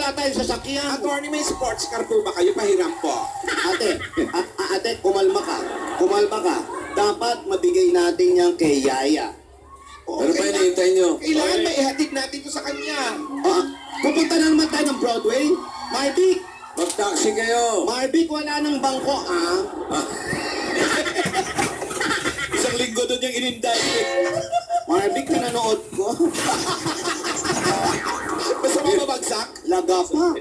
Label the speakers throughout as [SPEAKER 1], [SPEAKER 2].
[SPEAKER 1] wala tayong sasakyan.
[SPEAKER 2] Attorney, may sports car po ba kayo? Pahiram po.
[SPEAKER 1] Ate, ate, kumalma ka. Kumalma ka. Dapat mabigay natin yan kay Yaya.
[SPEAKER 3] Ano pa hinihintay nyo?
[SPEAKER 2] Kailangan may ihatid natin to sa kanya.
[SPEAKER 1] Pupunta na naman tayo ng Broadway. Marvick,
[SPEAKER 3] Mag-taxi kayo.
[SPEAKER 1] Marvick, wala nang bangko,
[SPEAKER 3] Isang linggo doon yung ininday.
[SPEAKER 1] Marvick, pinanood ko.
[SPEAKER 2] Basta mababagsak.
[SPEAKER 1] Laga pa.
[SPEAKER 3] Ano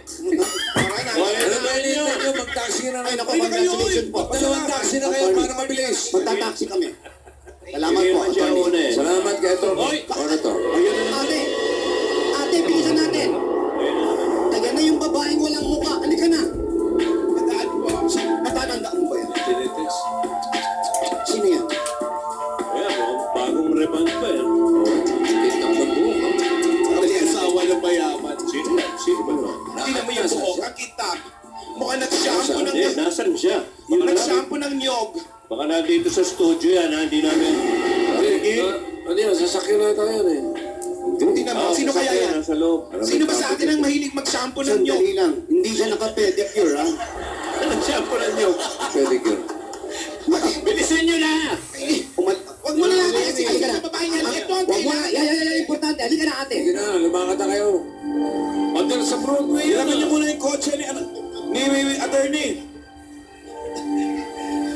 [SPEAKER 3] ba hinihintay nyo? Mag-taxi na
[SPEAKER 1] Ay,
[SPEAKER 3] kayo.
[SPEAKER 1] naku, congratulations po.
[SPEAKER 3] Dalawang taxi na kayo para mabilis.
[SPEAKER 1] Magta-taxi kami. Salamat po, attorney.
[SPEAKER 3] Salamat kayo, Ito. Ano to?
[SPEAKER 1] Ate, ate, bilisan natin. Taga na yung babaeng walang mukha. Halika na.
[SPEAKER 2] Mataan po.
[SPEAKER 1] Matatandaan mo ba yan? Sino yan?
[SPEAKER 3] Bagong rebound pa yan. Kitang magbuka.
[SPEAKER 2] Ang asawa ng mayaman.
[SPEAKER 3] Sino yan? Sino ba yun?
[SPEAKER 2] Tingnan mo yung buhok. Ang kitab. Mukhang nag-shampoo ng...
[SPEAKER 3] Nasaan siya?
[SPEAKER 2] Nag-shampoo ng nyog.
[SPEAKER 3] Baka nandito sa studio yan, hindi namin... Ano yan? Sasakyan na tayo yan eh.
[SPEAKER 2] Tingnan mo, sino kaya yan?
[SPEAKER 3] Nasa loob.
[SPEAKER 2] Sino ba sa atin ang mahilig mag-shampoo ng nyog?
[SPEAKER 1] Sandali lang. Hindi siya naka-pedicure, ha?
[SPEAKER 2] Nag-shampoo ng nyog.
[SPEAKER 3] Pedicure. Bilisan nyo na!
[SPEAKER 2] Huwag mo na lang. Sige,
[SPEAKER 1] Halika na.
[SPEAKER 2] babae niya. Ito ang
[SPEAKER 1] Huwag mo na.
[SPEAKER 2] kailangan.
[SPEAKER 1] Yan, importante. Halika na, ate.
[SPEAKER 3] Sige na, lumakata kayo. Pagdala sa Broadway yan.
[SPEAKER 2] Ilaban niyo muna yung kotse ni attorney.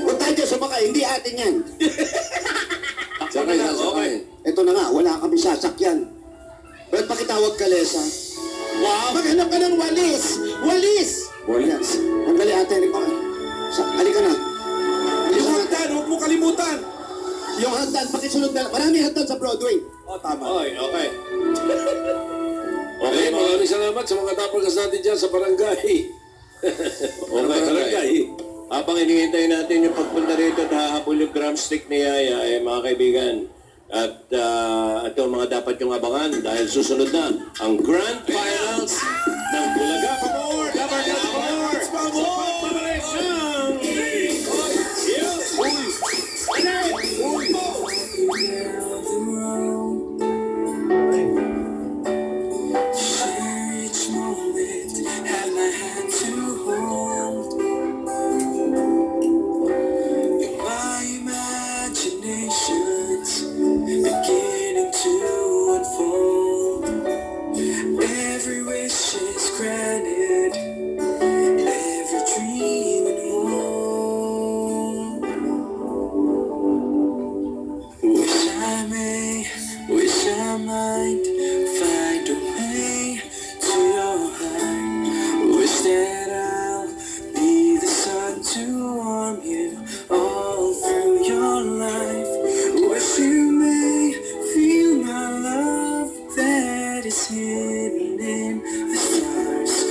[SPEAKER 1] Huwag tayo dyan sumakay. Hindi atin yan.
[SPEAKER 3] Sakay na, sakay.
[SPEAKER 1] Ito na nga, wala kami sasakyan. Ba't pakitawag ka, Lesa?
[SPEAKER 2] Wow! Maghanap ka ng walis! Walis!
[SPEAKER 1] Yes. Ang gali, ate. Halika na.
[SPEAKER 2] Yung hagdan, huwag mo kalimutan.
[SPEAKER 1] Yung hagdan, pakisunod na. Marami hagdan sa Broadway.
[SPEAKER 2] Tama.
[SPEAKER 3] Okay. Okay, maraming salamat sa mga tapagas natin dyan sa barangay. Okay, barangay. Habang hinihintay natin yung pagpunta rito at hahabol yung drumstick ni Yaya, mga kaibigan. At ito mga dapat yung abangan dahil susunod na ang Grand Finals ng Bulaga Pamor! Dabarkas Pamor! Pabalik ng...
[SPEAKER 4] Each moment had my hand to hold. In my imaginations beginning to unfold. Every wish is granted, every dream and hope. Wish I might find a way to your heart. Wish that I'll be the sun to warm you all through your life. Wish you may feel my love that is hidden in the stars.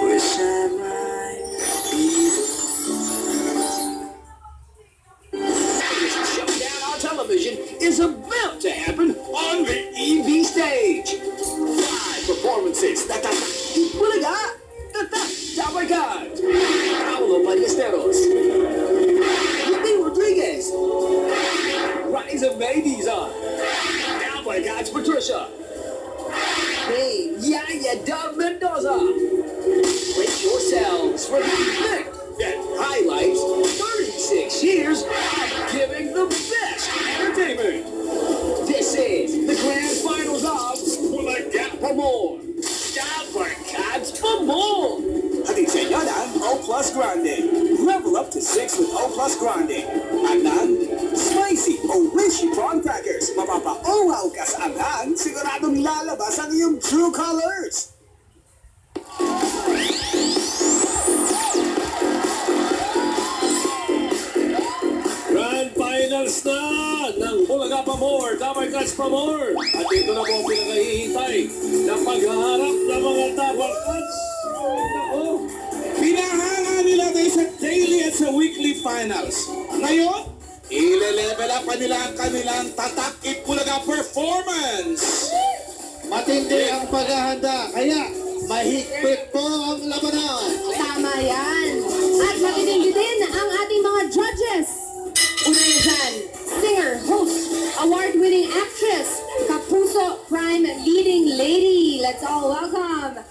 [SPEAKER 4] Wish I might be the
[SPEAKER 5] Showdown on television is about to happen on the EV stage. Live performances. Bulaga, Dabarkas, Paolo Ballesteros, Ruby Rodriguez, Rise of Babies on Dabarkas Patricia, hey, Yaya Dub Mendoza. Brace yourselves for the event that highlights 36 years of giving the best entertainment. This is the grand finals of Bulaga Pamor. Dabarkas Pamor.
[SPEAKER 4] Hatid sa inyo ng O Plus Grande. Level up to 6 with O Plus Grande. At ng Spicy o Wishy Prawn Crackers. Mapapa-owaw ka sa anghang, siguradong lalabas ang iyong true colors.
[SPEAKER 3] Grand Finals na ng Bulaga Pamor, Dabarkas Pamor. At ito na po ang pinakahihintay ng paghaharap ng mga Dabarkas. Ako.
[SPEAKER 2] Pinahanga nila tayo sa daily at sa weekly finals. Ngayon, ile-level up pa nila ang kanilang Tatak Itbulaga performance.
[SPEAKER 1] Matindi ang paghahanda, kaya mahigpit po ang labanan.
[SPEAKER 6] Tama yan. At matitindi din ang ating mga judges. Una na dyan, singer, host, award-winning actress, Kapuso Prime Leading Lady, let's all welcome